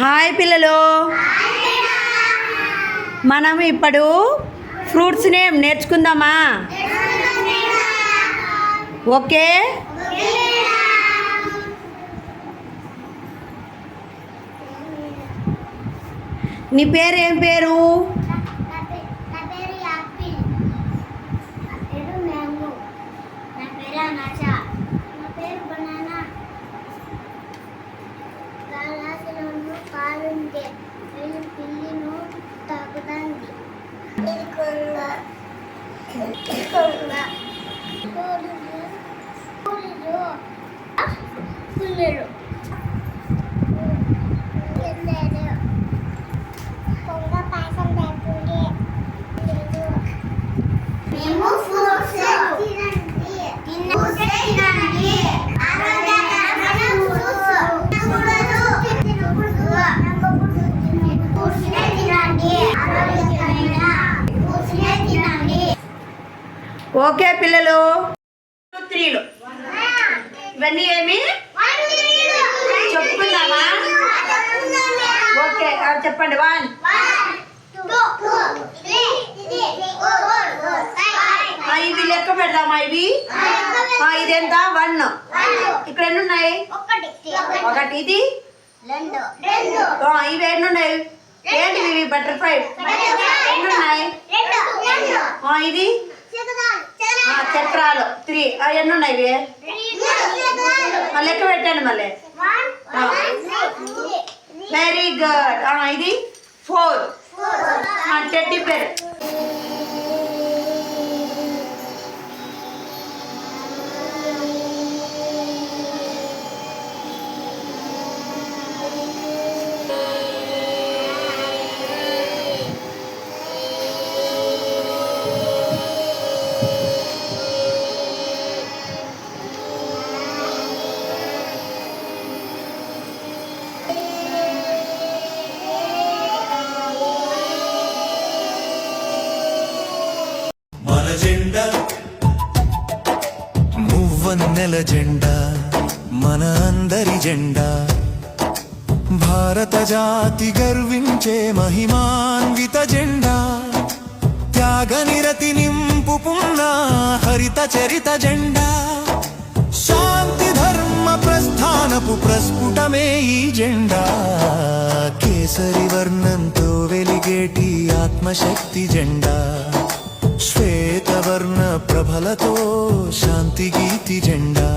Hi పిల్లలు, మనం ఇప్పుడు ఫ్రూట్స్ నేమ్ నేర్చుకుందామా? ఓకే. నీ పేరు ఏం పేరు? పిల్లిను తాకుతాంది. కొంగ పాయసం లేకుండే మేము ఫ్రూట్స్ తినండి. ఓకే పిల్లలు, 3 ఇవన్నీ ఏమి చెప్పుకుందామా? ఓకే, చెప్పండి. 1 ఇవి లెక్క పెడదామా? ఇవి ఇదెంత? 1. ఇక్కడ ఎన్ని ఉన్నాయి? 1. ఇది 2. ఇవి ఎన్ని ఉన్నాయి? ఏంటి ఇవి? బటర్ఫ్లై ఎన్ని ఉన్నాయి? ఇది చక్రాలు 3. ఎన్ని ఉన్నాయి ఇవి? లెక్క పెట్టండి మళ్ళీ. Very good. ఇది 4. Teddy bear. జెండా మువ్వన్నెల జెండా మన అందరి జెండా, భారత జాతి గర్వించే మహిమాన్విత జెండా, త్యాగనిరతి నింపుకున్న హరిత చరిత జెండా, శాంతి ధర్మ ప్రస్థానపు ప్రస్ఫుటమే ఈ జెండా, కేసరి వర్ణంతో వెలిగేటి ఆత్మశక్తి జెండా, శ్వేతవర్ణ ప్రభలతో శాంతి గీతి జెండా.